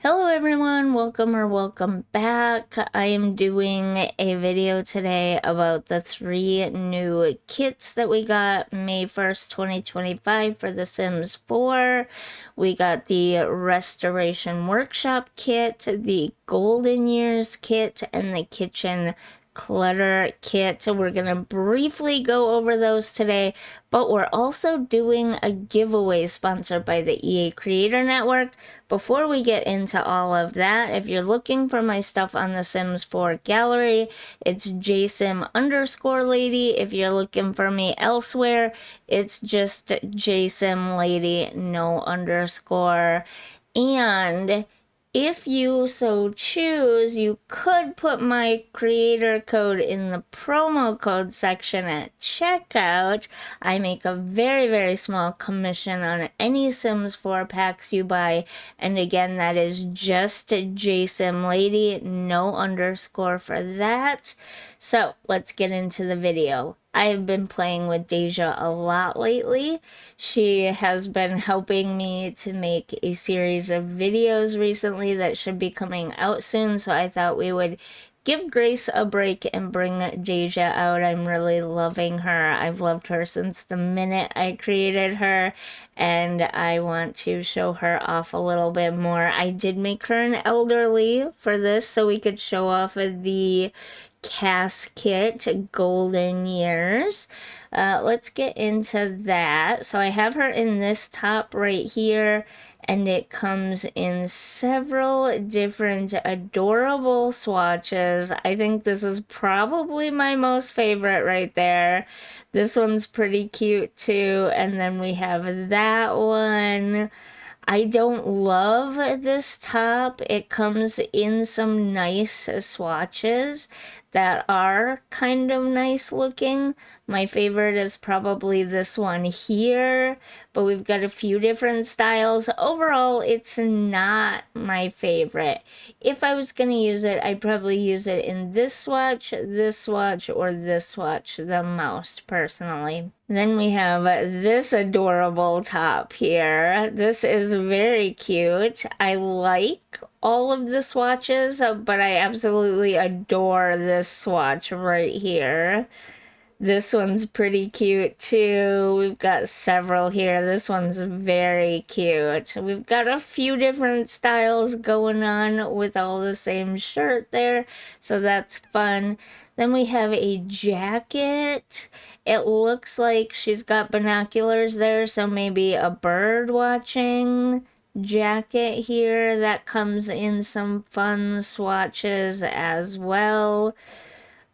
Hello everyone, welcome back. I am doing a video today about the 3 new kits that we got May 1st, 2025 for The Sims 4. We got the Restoration Workshop kit, the Golden Years kit, and the Kitchen Clutter kit. We're going to briefly go over those today, but we're also doing a giveaway sponsored by the EA Creator Network. Before we get into all of that, if you're looking for my stuff on the Sims 4 gallery, it's JSim_lady. If you're looking for me elsewhere, it's just JSimLady, no underscore. And if you so choose, you could put my creator code in the promo code section at checkout. I make a very, very small commission on any Sims 4 packs you buy. And again, that is just JSimLady, no underscore for that. So let's get into the video. I've been playing with Deja a lot lately. She has been helping me to make a series of videos recently that should be coming out soon, so I thought we would give Grace a break and bring Deja out. I'm really loving her. I've loved her since the minute I created her, and I want to show her off a little bit more. I did make her an elderly for this so we could show off the casket Golden Years. Let's get into that. So I have her in this top right here, and it comes in several different adorable swatches. I think this is probably my most favorite right there. This one's pretty cute too, and then we have that one. I don't love this top. It comes in some nice swatches that are kind of nice looking. My favorite is probably this one here, but we've got a few different styles. Overall, it's not my favorite. If I was going to use it, I'd probably use it in this swatch, or this swatch the most, personally. Then we have this adorable top here. This is very cute. I like all of the swatches, but I absolutely adore this swatch right here. This one's pretty cute too. We've got several here. This one's very cute. We've got a few different styles going on with all the same shirt there, so that's fun. Then we have a jacket. It looks like she's got binoculars there, so maybe a bird watching jacket here. That comes in some fun swatches as well.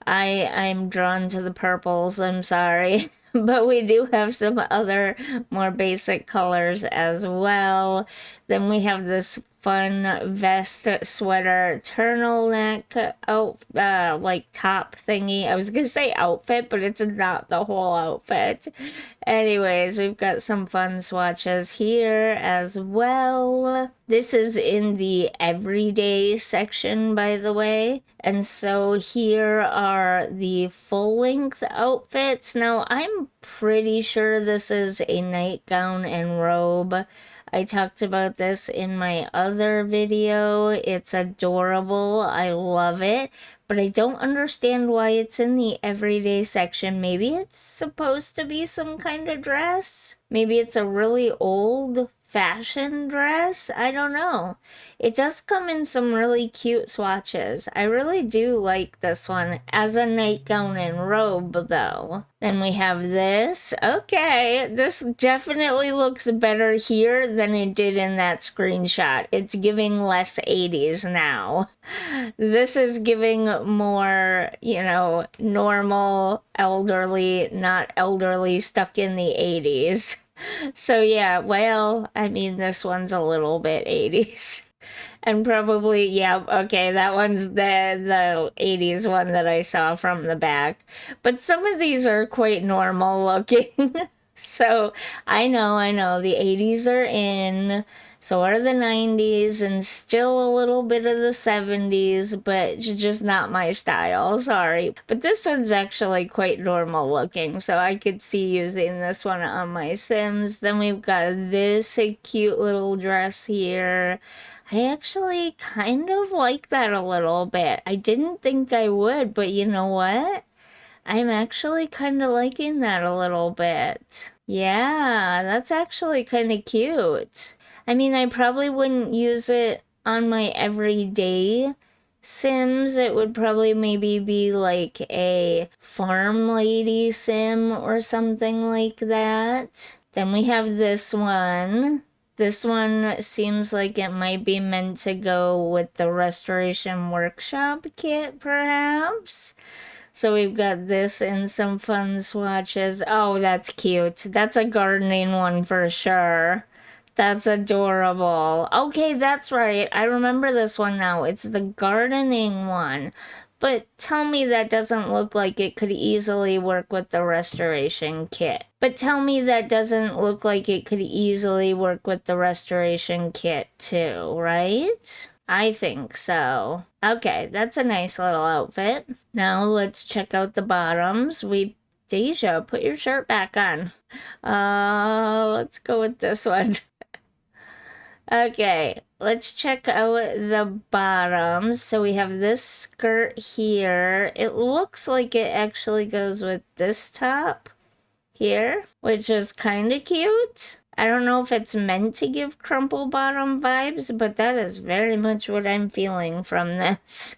I'm drawn to the purples, I'm sorry. But we do have some other more basic colors as well. Then we have this fun vest, sweater, turtleneck like top thingy. I was gonna say outfit, but it's not the whole outfit. Anyways, we've got some fun swatches here as well. This is in the everyday section, by the way. And so here are the full-length outfits. Now, I'm pretty sure this is a nightgown and robe. I talked about this in my other video. It's adorable. I love it. But I don't understand why it's in the everyday section. Maybe it's supposed to be some kind of dress? Maybe it's a really old fashion dress? I don't know. It does come in some really cute swatches. I really do like this one as a nightgown and robe, though. Then we have this. Okay, this definitely looks better here than it did in that screenshot. It's giving less 80s now. This is giving more, normal, elderly, not elderly, stuck in the 80s. So yeah, well, I mean, this one's a little bit 80s. And probably, yeah, okay, that one's the 80s one that I saw from the back. But some of these are quite normal looking. So I know, the 80s are in, so are the 90s, and still a little bit of the 70s, but it's just not my style, sorry. But this one's actually quite normal looking, so I could see using this one on my Sims. Then we've got this cute little dress here. I actually kind of like that a little bit. I didn't think I would, but you know what? I'm actually kind of liking that a little bit. Yeah, that's actually kind of cute. I mean, I probably wouldn't use it on my everyday Sims. It would probably maybe be like a farm lady sim or something like that. Then we have this one. This one seems like it might be meant to go with the restoration workshop kit, perhaps. So we've got this and some fun swatches. Oh, that's cute. That's a gardening one for sure. That's adorable. Okay, that's right. I remember this one now. It's the gardening one. But tell me that doesn't look like it could easily work with the restoration kit. But tell me that doesn't look like it could easily work with the restoration kit too, right? I think so. Okay, that's a nice little outfit. Now let's check out the bottoms. Deja, put your shirt back on. Let's go with this one. Okay, let's check out the bottoms. So we have this skirt here. It looks like it actually goes with this top here, which is kind of cute. I don't know if it's meant to give crumple bottom vibes, but that is very much what I'm feeling from this.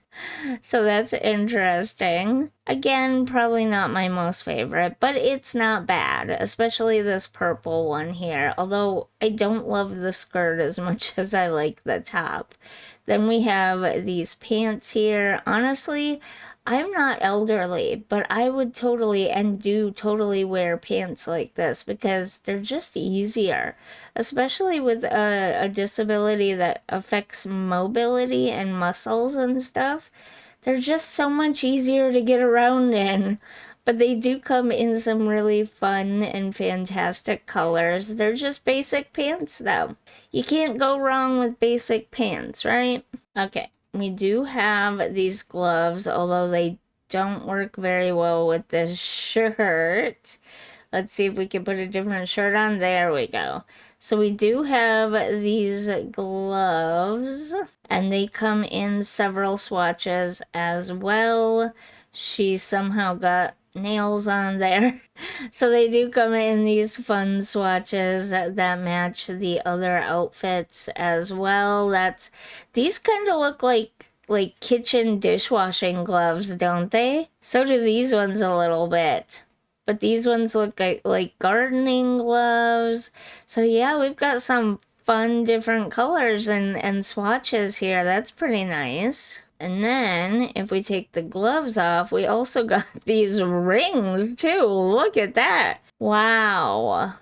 So that's interesting. Again, probably not my most favorite, but it's not bad, especially this purple one here, although I don't love the skirt as much as I like the top. Then we have these pants here. Honestly, I'm not elderly, but I would totally and do totally wear pants like this because they're just easier, especially with a disability that affects mobility and muscles and stuff. They're just so much easier to get around in. But they do come in some really fun and fantastic colors. They're just basic pants, though. You can't go wrong with basic pants, right? Okay, we do have these gloves, although they don't work very well with this shirt. Let's see if we can put a different shirt on. There we go. So we do have these gloves, and they come in several swatches as well. She somehow got nails on there. So they do come in these fun swatches that match the other outfits as well. These kind of look like kitchen dishwashing gloves, don't they? So do these ones a little bit. But these ones look like gardening gloves. So yeah, we've got some fun different colors and swatches here. That's pretty nice. And then if we take the gloves off, we also got these rings too. Look at that. Wow.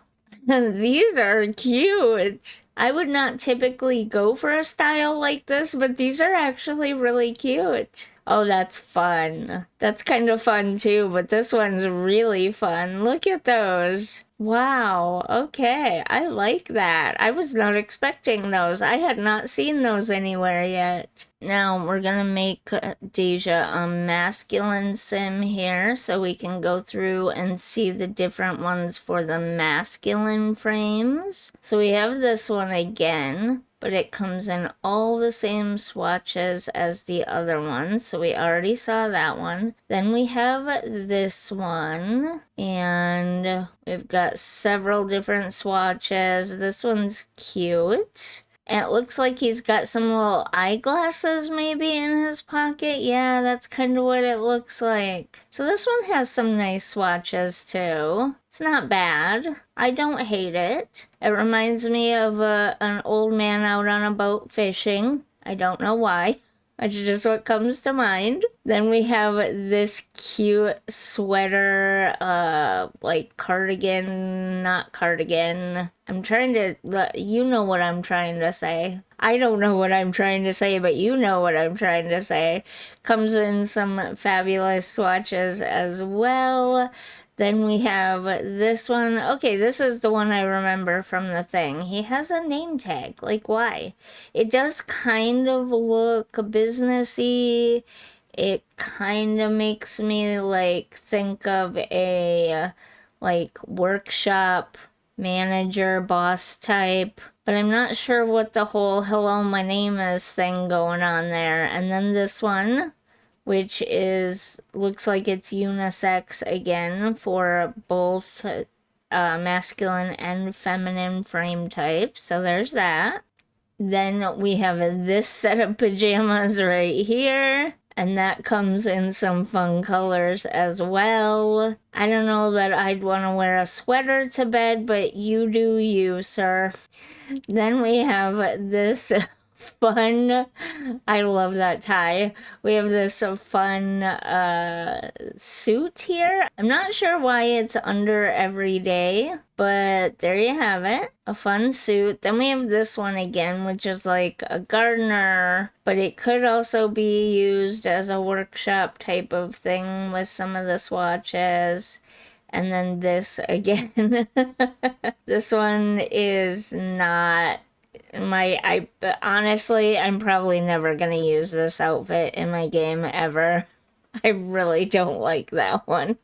These are cute. I would not typically go for a style like this, but these are actually really cute. Oh, that's fun. That's kind of fun too, but this one's really fun. Look at those. Wow, okay, I like that. I was not expecting those. I had not seen those anywhere yet. Now we're gonna make Deja a masculine sim here so we can go through and see the different ones for the masculine frames. So we have this one again, but it comes in all the same swatches as the other ones. So we already saw that one. Then we have this one, and we've got several different swatches. This one's cute. And it looks like he's got some little eyeglasses maybe in his pocket. Yeah, that's kind of what it looks like. So this one has some nice swatches too. It's not bad. I don't hate it. It reminds me of an old man out on a boat fishing. I don't know why. That's just what comes to mind. Then we have this cute sweater, like cardigan, not cardigan. I'm trying to, you know what I'm trying to say. I don't know what I'm trying to say, but you know what I'm trying to say. Comes in some fabulous swatches as well. Then we have this one. Okay, this is the one I remember from the thing. He has a name tag. Like, why? It does kind of look businessy. It kind of makes me like think of a like workshop manager, boss type. But I'm not sure what the whole hello, my name is thing going on there. And then this one, which looks like it's unisex again for both masculine and feminine frame types. So there's that. Then we have this set of pajamas right here. And that comes in some fun colors as well. I don't know that I'd want to wear a sweater to bed, but you do you, sir. Then we have this fun, I love that tie. We have this fun suit here. I'm not sure why it's under everyday, but there you have it. A fun suit. Then we have this one again, which is like a gardener, but it could also be used as a workshop type of thing with some of the swatches. And then this again. This one is not honestly, I'm probably never gonna use this outfit in my game ever. I really don't like that one.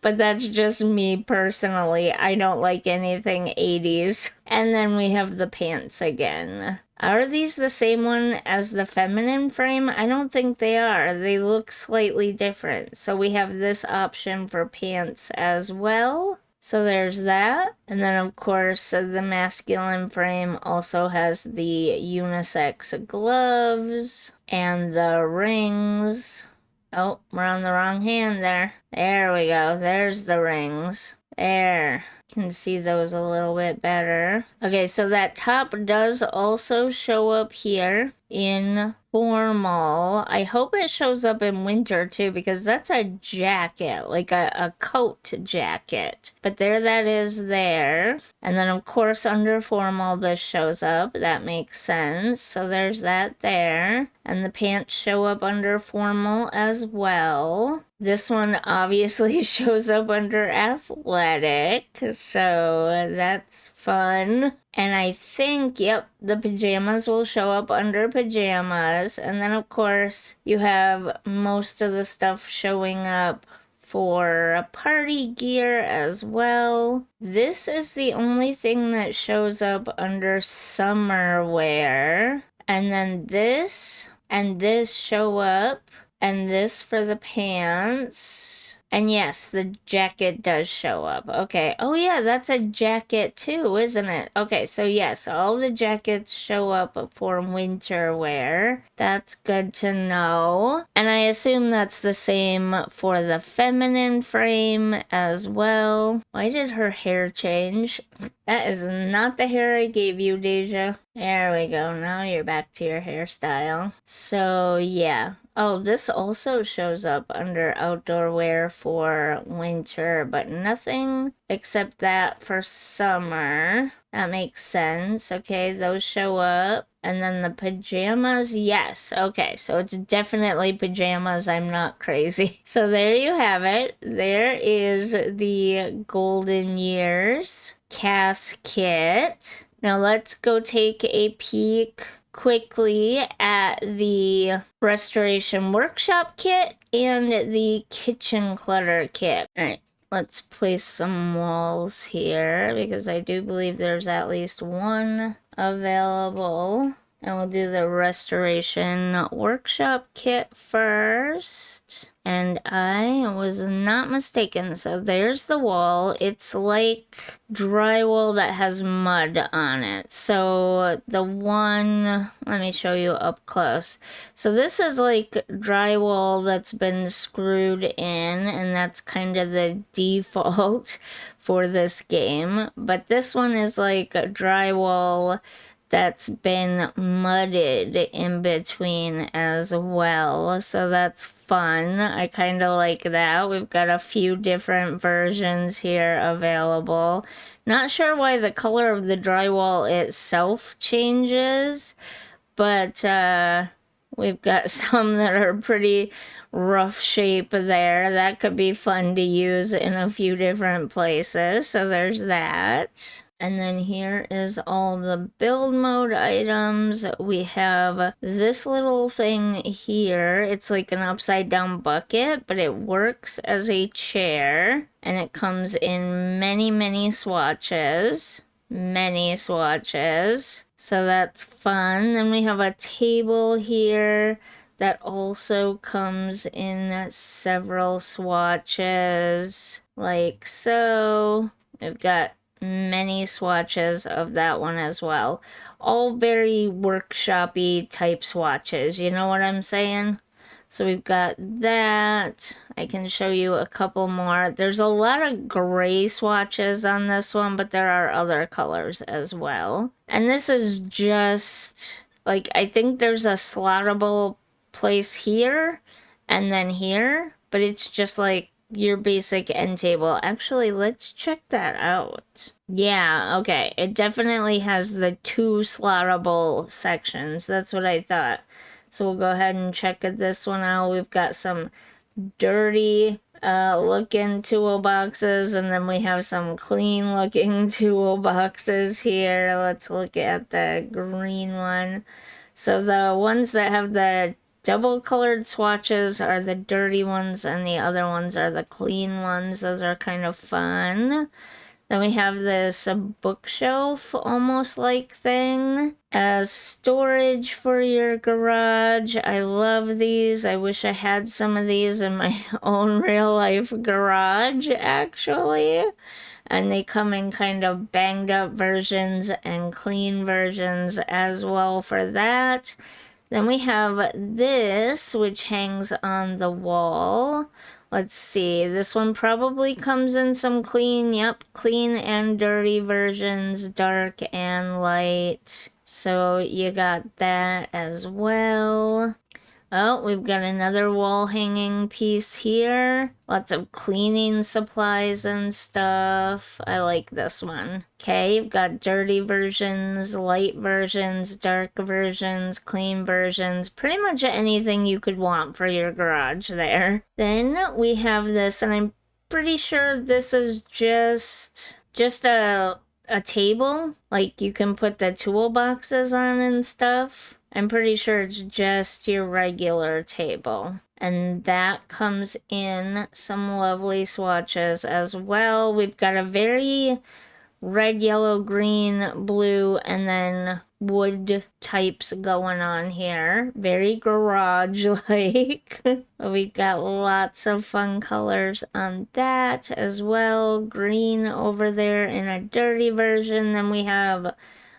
But that's just me personally. I don't like anything 80s. And then we have the pants again. Are these the same one as the feminine frame? I don't think they are. They look slightly different. So we have this option for pants as well. So there's that. And then, of course, the masculine frame also has the unisex gloves and the rings. Oh, we're on the wrong hand there. There we go. There's the rings. There. Can see those a little bit better. Okay, so that top does also show up here in formal. I hope it shows up in winter too, because that's a jacket, like a coat jacket. But there that is there. And then of course under formal this shows up. That makes sense. So there's that there. And the pants show up under formal as well. This one obviously shows up under athletic, so that's fun. And I think, yep, the pajamas will show up under pajamas. And then, of course, you have most of the stuff showing up for party gear as well. This is the only thing that shows up under summer wear. And then this and this show up. And this for the pants. And yes, the jacket does show up. Okay. Oh yeah, that's a jacket too, isn't it? Okay, so yes, all the jackets show up for winter wear. That's good to know. And I assume that's the same for the feminine frame as well. Why did her hair change? That is not the hair I gave you, Deja. There we go. Now you're back to your hairstyle. So yeah. Oh, this also shows up under outdoor wear for winter, but nothing except that for summer. That makes sense. Okay, those show up. And then the pajamas, yes. Okay, so it's definitely pajamas. I'm not crazy. So there you have it. There is the Golden Years cast kit. Now let's go take a peek quickly at the Restoration Workshop kit and the Kitchen Clutter kit. All right, let's place some walls here because I do believe there's at least one available. And we'll do the Restoration Workshop kit first. And I was not mistaken. So there's the wall. It's like drywall that has mud on it. So the one, let me show you up close. So this is like drywall that's been screwed in, and that's kind of the default for this game. But this one is like drywall that's been mudded in between as well, so that's fun. I kind of like that. We've got a few different versions here available. Not sure why the color of the drywall itself changes, but we've got some that are pretty rough shape there. That could be fun to use in a few different places, so there's that. And then here is all the build mode items. We have this little thing here. It's like an upside down bucket, but it works as a chair. And it comes in many, many swatches. Many swatches. So that's fun. Then we have a table here that also comes in several swatches. Like so. We've got many swatches of that one as well. All very workshop-y type swatches, you know what I'm saying? So we've got that. I can show you a couple more. There's a lot of gray swatches on this one, but there are other colors as well. And this is just, like, I think there's a slottable place here and then here, but it's just like your basic end table. Actually, let's check that out. Yeah, okay. It definitely has the two slottable sections. That's what I thought. So we'll go ahead and check this one out. We've got some dirty looking toolboxes, and then we have some clean looking toolboxes here. Let's look at the green one. So the ones that have the double colored swatches are the dirty ones, and the other ones are the clean ones. Those are kind of fun. Then we have this bookshelf almost like thing as storage for your garage. I love these. I wish I had some of these in my own real life garage actually. And they come in kind of banged up versions and clean versions as well for that. Then we have this, which hangs on the wall. Let's see, this one probably comes in some clean, yep, clean and dirty versions, dark and light. So you got that as well. Oh, we've got another wall hanging piece here. Lots of cleaning supplies and stuff. I like this one. Okay, you've got dirty versions, light versions, dark versions, clean versions. Pretty much anything you could want for your garage there. Then we have this, and I'm pretty sure this is just a table. Like you can put the toolboxes on and stuff. I'm pretty sure it's just your regular table. And that comes in some lovely swatches as well. We've got a very red, yellow, green, blue, and then wood types going on here. Very garage-like. We've got lots of fun colors on that as well. Green over there in a dirty version. Then we have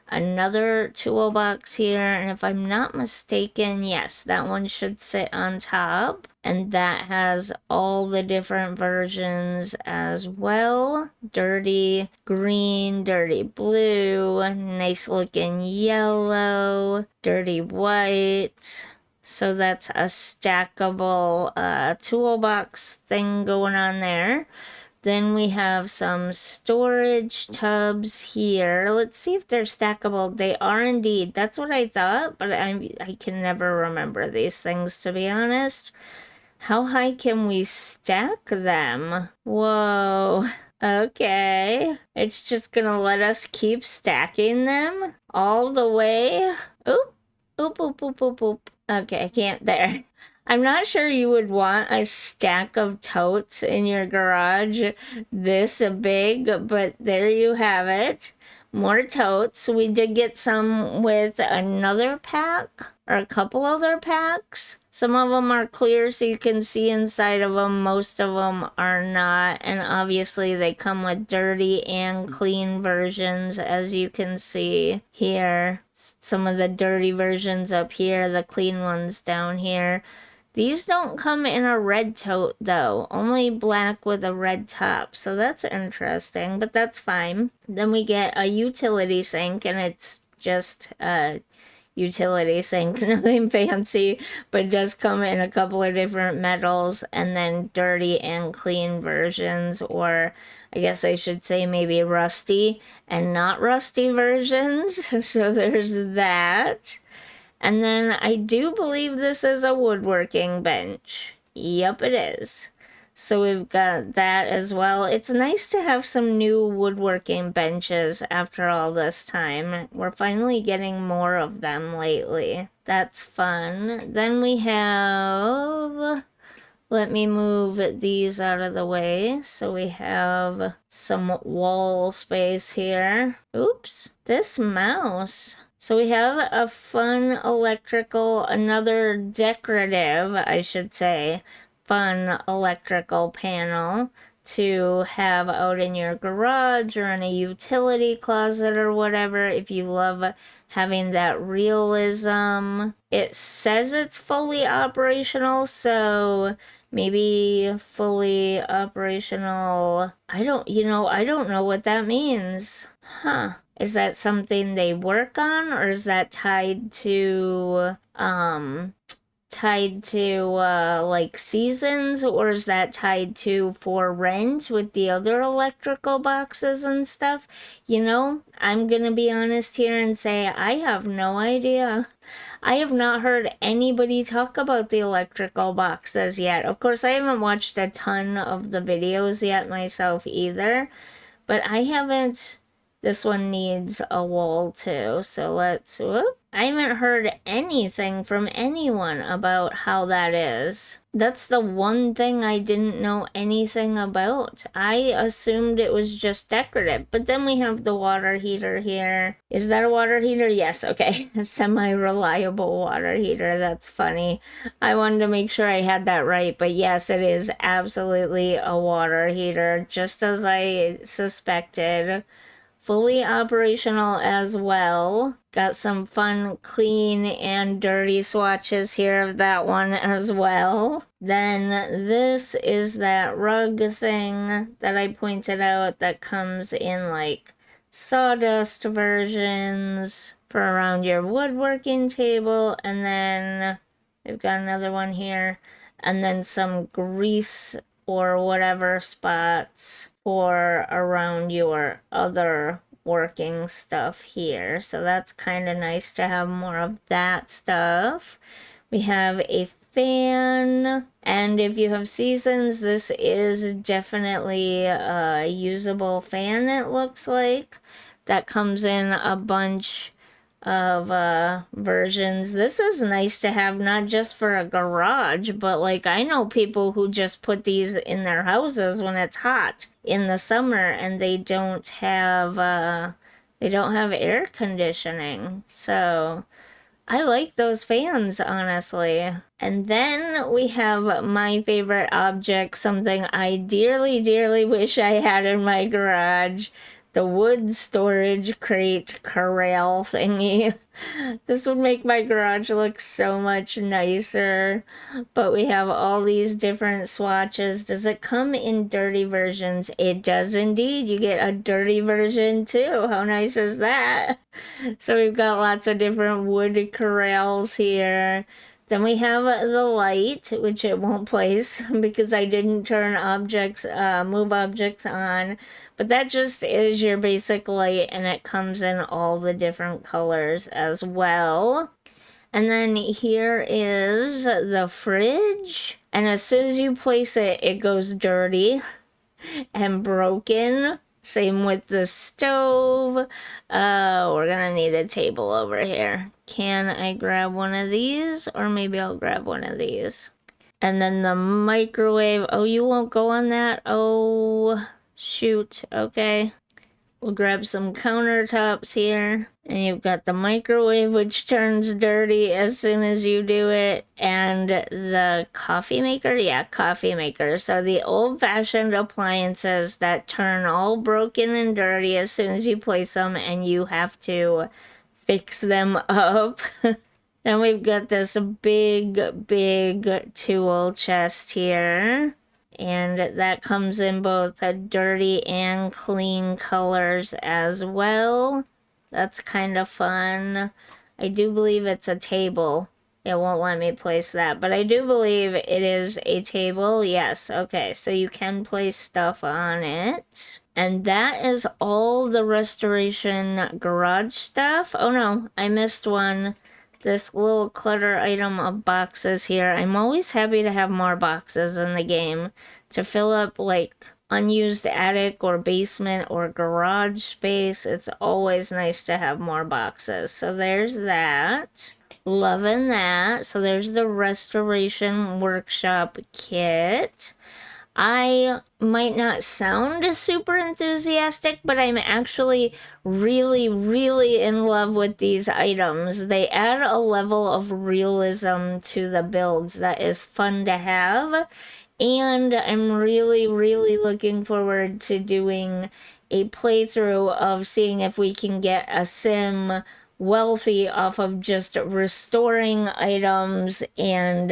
another toolbox here, and if I'm not mistaken, yes, that one should sit on top, and that has all the different versions as well. Dirty green, dirty blue, nice looking yellow, dirty white. So that's a stackable toolbox thing going on there. Then we have some storage tubs here. Let's see if they're stackable. They are indeed. That's what I thought, but I can never remember these things, to be honest. How high can we stack them? Whoa. Okay. It's just gonna let us keep stacking them all the way. Oop. Oop, oop, oop, oop, oop. Okay, I can't there. I'm not sure you would want a stack of totes in your garage this big, but there you have it. More totes. We did get some with another pack, or a couple other packs. Some of them are clear so you can see inside of them. Most of them are not. And obviously they come with dirty and clean versions, as you can see here. Some of the dirty versions up here, the clean ones down here. These don't come in a red tote though, only black with a red top, so that's interesting, but that's fine. Then we get a utility sink, and it's just a utility sink, nothing fancy, but it does come in a couple of different metals, and then dirty and clean versions, or I guess I should say maybe rusty and not rusty versions, so there's that. And then I do believe this is a woodworking bench. Yep, it is. So we've got that as well. It's nice to have some new woodworking benches after all this time. We're finally getting more of them lately. That's fun. Then we have, let me move these out of the way. So we have some wall space here. Oops, this mouse. So we have a fun electrical, another decorative, I should say, fun electrical panel to have out in your garage or in a utility closet or whatever if you love having that realism. It says it's fully operational, so maybe fully operational. I don't know what that means. Huh. Is that something they work on, or is that tied to like seasons, or is that tied to for rent with the other electrical boxes and stuff? I'm gonna be honest here and say I have no idea. I have not heard anybody talk about the electrical boxes yet. Of course, I haven't watched a ton of the videos yet myself either, but I haven't. This one needs a wall too, so let's, whoop. I haven't heard anything from anyone about how that is. That's the one thing I didn't know anything about. I assumed it was just decorative, but then we have the water heater here. Is that a water heater? Yes, okay. A semi-reliable water heater. That's funny. I wanted to make sure I had that right, but yes, it is absolutely a water heater, just as I suspected. Fully operational as well. Got some fun clean and dirty swatches here of that one as well. Then this is that rug thing that I pointed out that comes in like sawdust versions for around your woodworking table. And then we've got another one here. And then some grease or whatever spots for around your other working stuff here. So that's kind of nice to have more of that stuff. We have a fan, and if you have seasons, this is definitely a usable fan, it looks like. That comes in a bunch of versions. This is nice to have, not just for a garage, but like I know people who just put these in their houses when it's hot in the summer and they don't have air conditioning. So I like those fans, honestly. And then we have my favorite object, something I dearly, dearly wish I had in my garage. The wood storage crate corral thingy. This would make my garage look so much nicer. But we have all these different swatches. Does it come in dirty versions? It does indeed. You get a dirty version too. How nice is that? So we've got lots of different wood corrals here. Then we have the light, which it won't place because I didn't turn move objects on. But that just is your basic light, and it comes in all the different colors as well. And then here is the fridge. And as soon as you place it, it goes dirty and broken. Same with the stove. We're gonna need a table over here. Can I grab one of these? Or maybe I'll grab one of these. And then the microwave. Oh, you won't go on that? Oh, shoot. Okay. We'll grab some countertops here. And you've got the microwave, which turns dirty as soon as you do it. And the coffee maker? Yeah, coffee maker. So the old-fashioned appliances that turn all broken and dirty as soon as you place them, and you have to fix them up. Then we've got this big, big tool chest here. And that comes in both a dirty and clean colors as well. That's kind of fun. I do believe it's a table. It won't let me place that, but I do believe it is a table. Yes, okay, so you can place stuff on it. And that is all the restoration garage stuff. Oh no, I missed one. this little clutter item of boxes here. I'm always happy to have more boxes in the game to fill up like unused attic or basement or garage space. It's always nice to have more boxes. So there's that. Loving that. So there's the restoration workshop kit. I might not sound super enthusiastic, but I'm actually really, really in love with these items. They add a level of realism to the builds that is fun to have. And I'm really, really looking forward to doing a playthrough of seeing if we can get a sim wealthy off of just restoring items and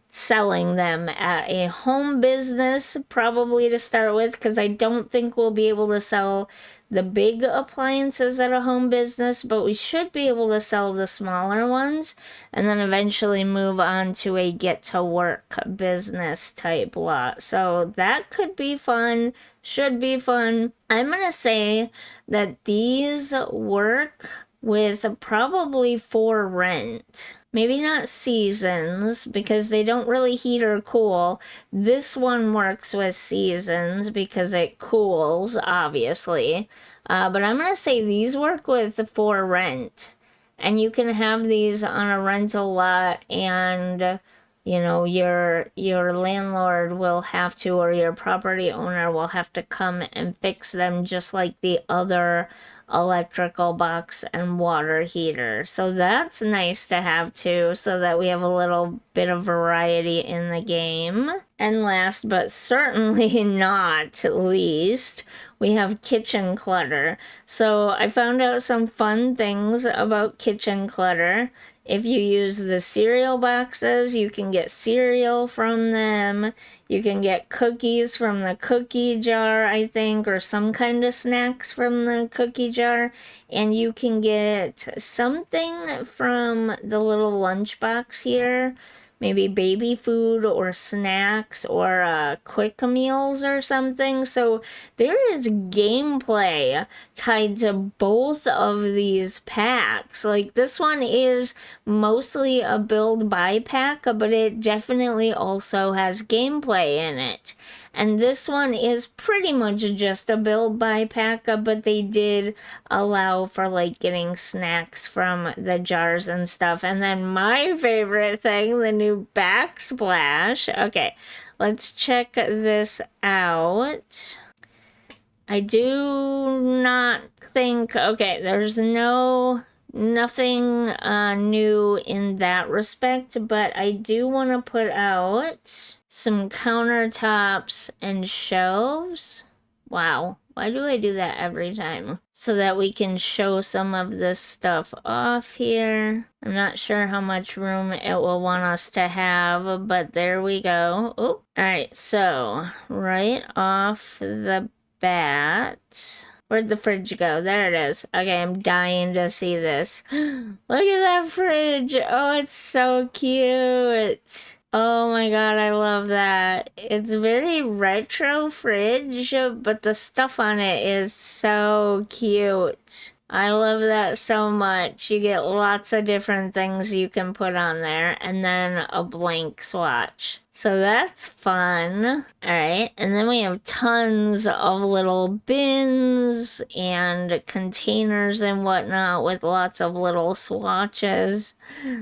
selling them at a home business, probably to start with, because I don't think we'll be able to sell the big appliances at a home business, but we should be able to sell the smaller ones and then eventually move on to a get to work business type lot. So that could be fun, should be fun. I'm gonna say that these work with probably for rent. Maybe not seasons because they don't really heat or cool. This one works with seasons because it cools, obviously. But I'm going to say these work with for rent. And you can have these on a rental lot and you know your landlord will have to, or your property owner will have to come and fix them just like the other electrical box and water heater. So that's nice to have too, so that we have a little bit of variety in the game. And last but certainly not least, we have kitchen clutter. So I found out some fun things about kitchen clutter. If you use the cereal boxes, you can get cereal from them. You can get cookies from the cookie jar, I think, or some kind of snacks from the cookie jar. And you can get something from the little lunchbox here. Maybe baby food or snacks or quick meals or something. So there is gameplay tied to both of these packs. Like this one is mostly a build buy pack, but it definitely also has gameplay in it. And this one is pretty much just a build buy pack, but they did allow for like getting snacks from the jars and stuff. And then my favorite thing, the new backsplash. Okay, let's check this out. I do not think, okay, there's nothing new in that respect, but I do want to put out some countertops and shelves. Wow, why do I do that every time? So that we can show some of this stuff off here. I'm not sure how much room it will want us to have, but there we go. Oh, all right, so right off the bat. Where'd the fridge go? There it is. Okay, I'm dying to see this. Look at that fridge. Oh, it's so cute. Oh my god, I love that. It's very retro fridge, but the stuff on it is so cute. I love that so much. You get lots of different things you can put on there, and then a blank swatch. So that's fun. All right, and then we have tons of little bins and containers and whatnot with lots of little swatches.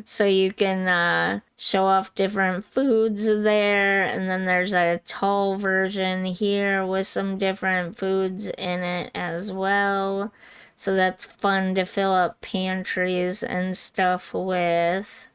So you can show off different foods there. And then there's a tall version here with some different foods in it as well. So that's fun to fill up pantries and stuff with.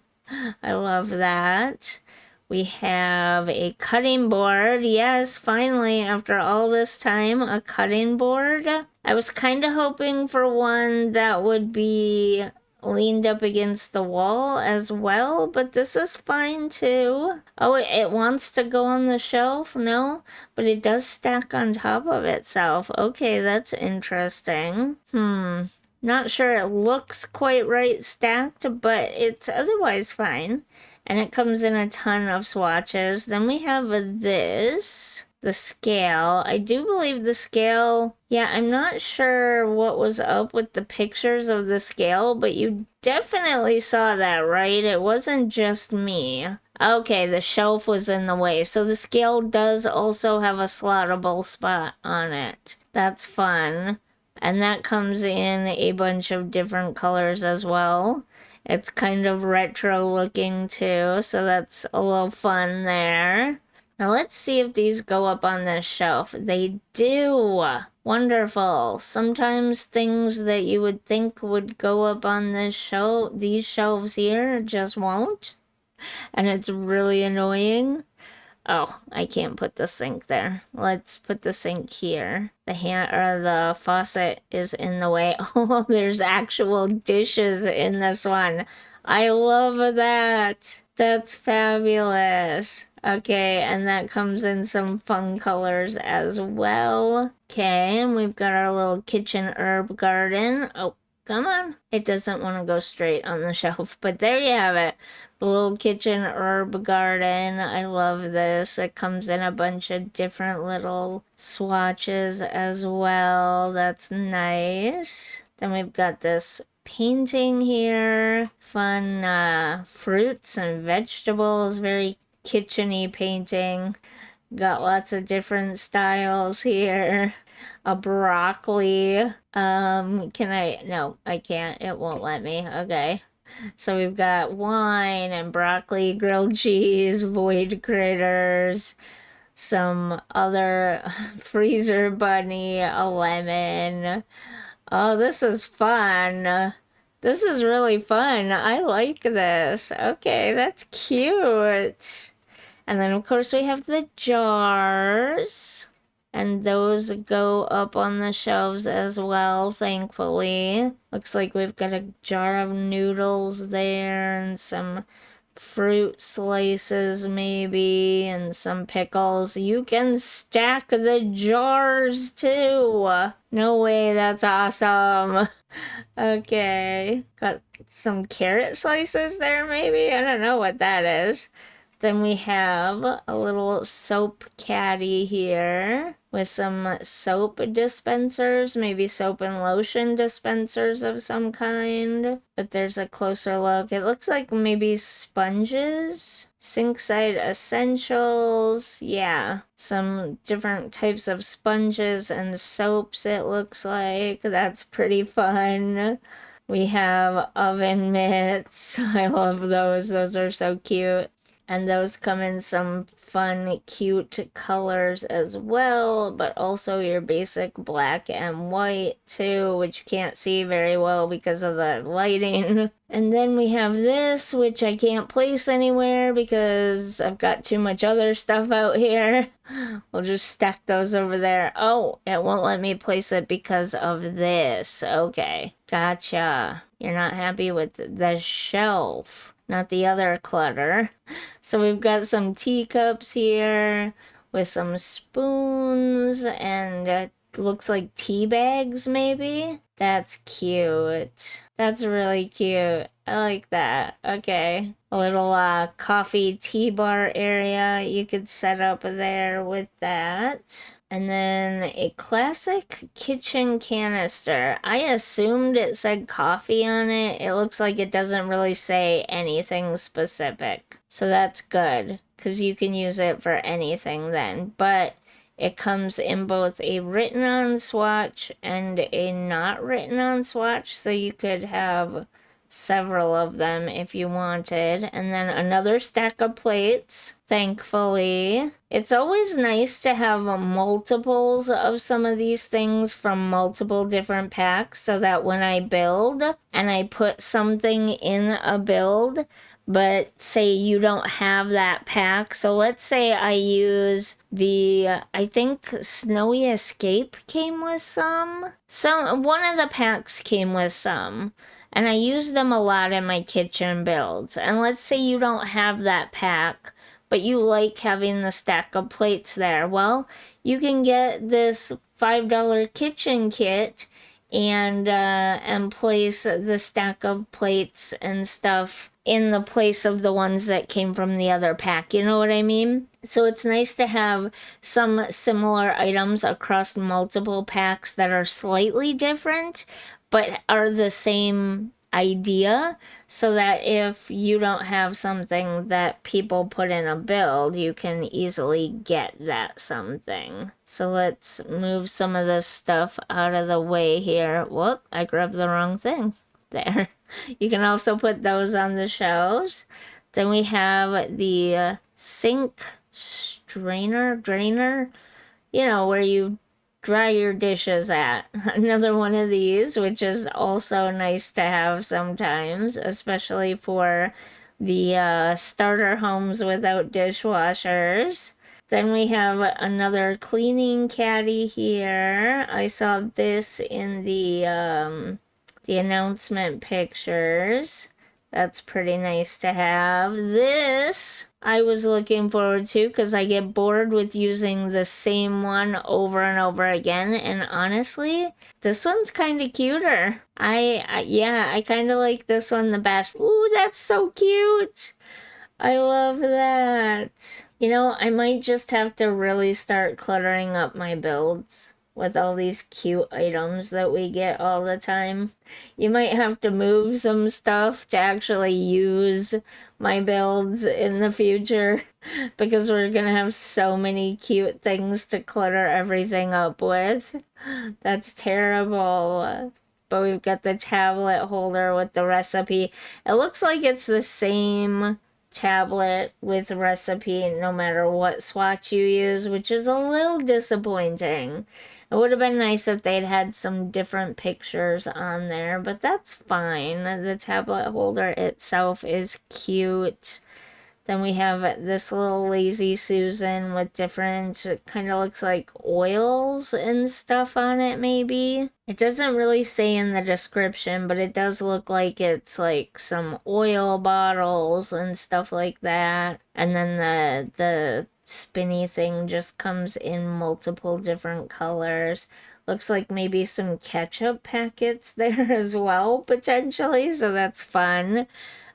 I love that. We have a cutting board. Yes, finally, after all this time, a cutting board. I was kind of hoping for one that would be leaned up against the wall as well, but this is fine too. Oh, it wants to go on the shelf? No, but it does stack on top of itself. Okay, that's interesting. Not sure it looks quite right stacked, but it's otherwise fine. And it comes in a ton of swatches. Then we have this. the scale. I do believe the scale, yeah, I'm not sure what was up with the pictures of the scale, but you definitely saw that, right? It wasn't just me. Okay, the shelf was in the way. So the scale does also have a slottable spot on it. That's fun. And that comes in a bunch of different colors as well. It's kind of retro looking too, so that's a little fun there. Now let's see if these go up on this shelf. They do. Wonderful. Sometimes things that you would think would go up on this shelf, these shelves here, just won't. And it's really annoying. Oh, I can't put the sink there. Let's put the sink here. The faucet is in the way. Oh, there's actual dishes in this one. I love that. That's fabulous. Okay, and that comes in some fun colors as well. Okay, and we've got our little kitchen herb garden. Oh, come on. It doesn't want to go straight on the shelf, but there you have it. The little kitchen herb garden. I love this. It comes in a bunch of different little swatches as well. That's nice. Then we've got this painting here. Fun fruits and vegetables. Very kitchen-y painting. Got lots of different styles here. A broccoli. No, I can't. It won't let me. Okay. So we've got wine and broccoli, grilled cheese, void critters, some other freezer bunny, a lemon. Oh, this is fun. This is really fun. I like this. Okay, that's cute. And then, of course, we have the jars. And those go up on the shelves as well, thankfully. Looks like we've got a jar of noodles there and some fruit slices maybe and some pickles. You can stack the jars too. No way, that's awesome. Okay, got some carrot slices there maybe? I don't know what that is. Then we have a little soap caddy here with some soap dispensers, maybe soap and lotion dispensers of some kind. But there's a closer look. It looks like maybe sponges. Sinkside essentials. Yeah, some different types of sponges and soaps it looks like. That's pretty fun. We have oven mitts. I love those. Those are so cute. And those come in some fun, cute colors as well, but also your basic black and white too, which you can't see very well because of the lighting. And then we have this, which I can't place anywhere because I've got too much other stuff out here. We'll just stack those over there. Oh, it won't let me place it because of this. Okay, gotcha. You're not happy with the shelf, not the other clutter. So we've got some teacups here with some spoons and looks like tea bags maybe. That's cute. That's really cute. I like that. Okay. A little coffee tea bar area you could set up there with that. And then a classic kitchen canister. I assumed it said coffee on it. It looks like it doesn't really say anything specific. So that's good, because you can use it for anything then. But it comes in both a written on swatch and a not written on swatch, so you could have several of them if you wanted. And then another stack of plates, thankfully. It's always nice to have multiples of some of these things from multiple different packs so that when I build and I put something in a build, but say you don't have that pack. So let's say I use I think Snowy Escape came with some. One of the packs came with some. And I use them a lot in my kitchen builds. And let's say you don't have that pack, but you like having the stack of plates there. Well, you can get this $5 kitchen kit and place the stack of plates and stuff in the place of the ones that came from the other pack. You know what I mean? So it's nice to have some similar items across multiple packs that are slightly different, but are the same idea, so that if you don't have something that people put in a build, you can easily get that something. So let's move some of this stuff out of the way here. Whoop, I grabbed the wrong thing. There. You can also put those on the shelves. Then we have the sink drainer, where you dry your dishes at. Another one of these, which is also nice to have sometimes, especially for the starter homes without dishwashers. Then we have another cleaning caddy here. I saw this in the announcement pictures. That's pretty nice to have. This I was looking forward to because I get bored with using the same one over and over again. And honestly, this one's kind of cuter. Yeah, I kind of like this one the best. Ooh, that's so cute. I love that. I might just have to really start cluttering up my builds with all these cute items that we get all the time. You might have to move some stuff to actually use my builds in the future because we're gonna have so many cute things to clutter everything up with. That's terrible. But we've got the tablet holder with the recipe. It looks like it's the same tablet with recipe no matter what swatch you use, which is a little disappointing. It would have been nice if they'd had some different pictures on there, but that's fine. The tablet holder itself is cute. Then we have this little Lazy Susan with different, it kind of looks like oils and stuff on it, maybe. It doesn't really say in the description, but it does look like it's like some oil bottles and stuff like that. And then the spinny thing just comes in multiple different colors. Looks like maybe some ketchup packets there as well, potentially, so that's fun.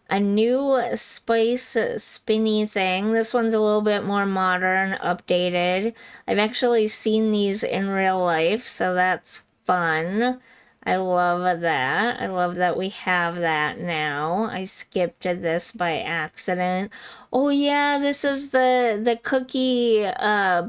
A new spice spinny thing. This one's a little bit more modern, updated. I've actually seen these in real life, so that's fun. I love that. I love that we have that now. I skipped this by accident. Oh yeah, this is the cookie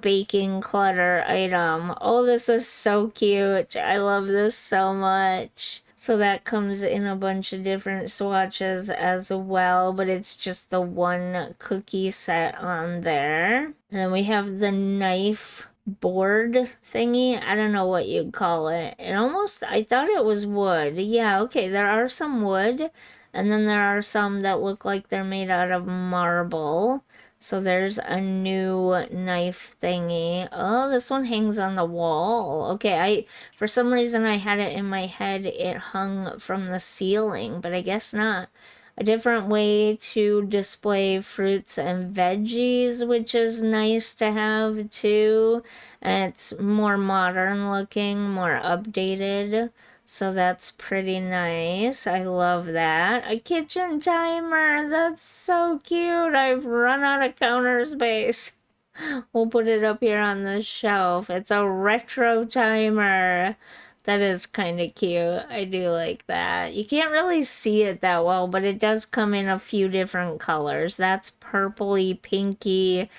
baking clutter item. Oh, this is so cute. I love this so much. So that comes in a bunch of different swatches as well, but it's just the one cookie set on there. And then we have the knife board thingy. I don't know what you'd call it. I thought it was wood. Yeah, okay, there are some wood, and then there are some that look like they're made out of marble. So there's a new knife thingy. Oh, this one hangs on the wall. Okay, for some reason I had it in my head it hung from the ceiling, but I guess not. A different way to display fruits and veggies, which is nice to have too. And it's more modern looking, more updated. So that's pretty nice. I love that. A kitchen timer. That's so cute. I've run out of counter space. We'll put it up here on the shelf. It's a retro timer. That is kind of cute. I do like that. You can't really see it that well, but it does come in a few different colors. That's purpley, pinky,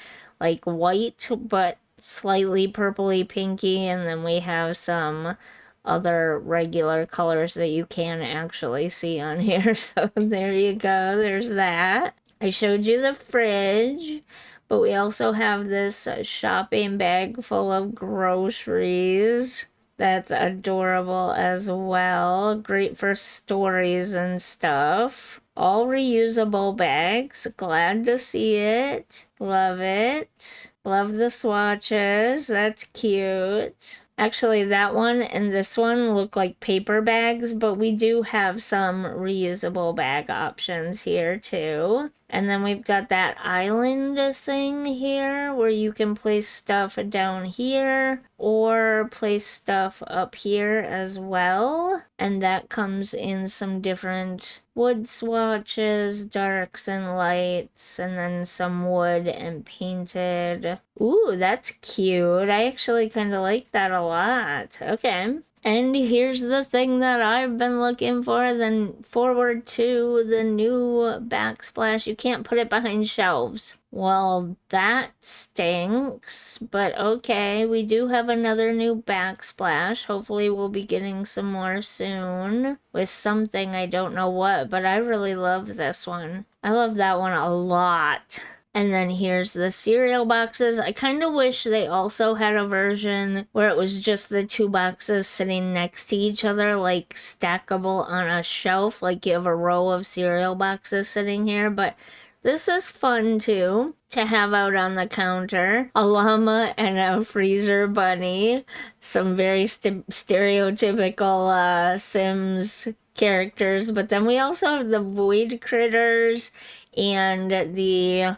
like white, but slightly purpley, pinky. And then we have some other regular colors that you can actually see on here. So there you go. There's that. I showed you the fridge, but we also have this shopping bag full of groceries. That's adorable as well. Great for stories and stuff. All reusable bags. Glad to see it. Love it. Love the swatches. That's cute. Actually, that one and this one look like paper bags, but we do have some reusable bag options here too. And then we've got that island thing here where you can place stuff down here or place stuff up here as well. And that comes in some different wood swatches, darks and lights, and then some wood and painted. Ooh, that's cute. I actually kind of like that a lot. Okay. And here's the thing that I've been looking for, then forward to the new backsplash. You can't put it behind shelves. Well, that stinks, but okay, we do have another new backsplash. Hopefully we'll be getting some more soon with something, I don't know what, but I really love this one. I love that one a lot. And then here's the cereal boxes. I kind of wish they also had a version where it was just the two boxes sitting next to each other, like stackable on a shelf, like you have a row of cereal boxes sitting here. But this is fun too, to have out on the counter. A llama and a freezer bunny. Some very stereotypical Sims characters. But then we also have the void critters and the...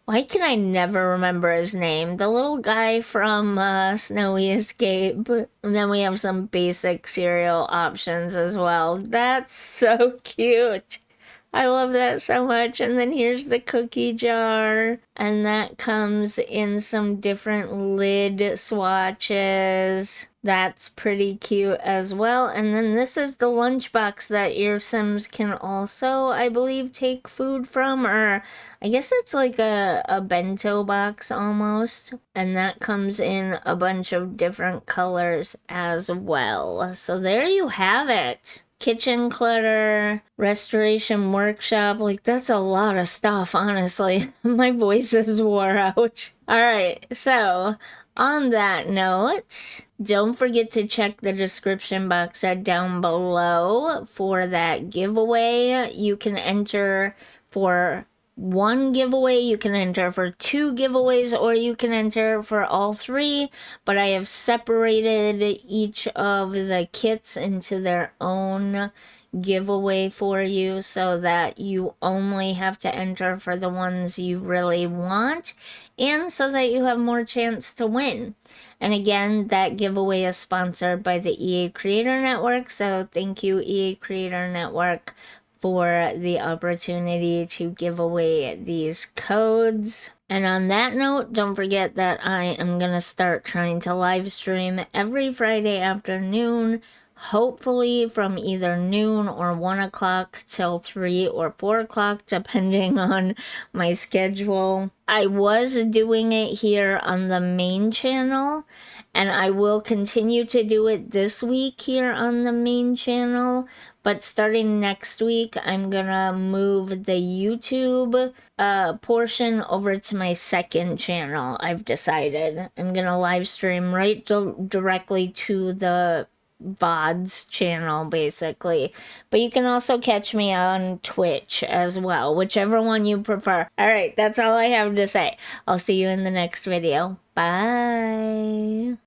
Why can I never remember his name? The little guy from Snowy Escape. And then we have some basic cereal options as well. That's so cute. I love that so much. And then here's the cookie jar. And that comes in some different lid swatches. That's pretty cute as well. And then this is the lunchbox that your Sims can also, I believe, take food from. Or I guess it's like a bento box almost. And that comes in a bunch of different colors as well. So there you have it. Kitchen clutter, restoration workshop, like that's a lot of stuff, honestly. My voice is wore out. All right, so on that note, don't forget to check the description box down below for that giveaway. You can enter for one giveaway, you can enter for 2 giveaways, or you can enter for all 3, but I have separated each of the kits into their own giveaway for you so that you only have to enter for the ones you really want and so that you have more chance to win. And again, that giveaway is sponsored by the EA Creator Network, so thank you, EA Creator Network, for the opportunity to give away these codes. And on that note, don't forget that I am going to start trying to live stream every Friday afternoon, hopefully from either noon or 1 o'clock till 3 or 4 o'clock, depending on my schedule. I was doing it here on the main channel, and I will continue to do it this week here on the main channel. But starting next week, I'm gonna move the YouTube portion over to my second channel, I've decided. I'm gonna live stream right directly to the VODs channel, basically. But you can also catch me on Twitch as well, whichever one you prefer. Alright, that's all I have to say. I'll see you in the next video. Bye!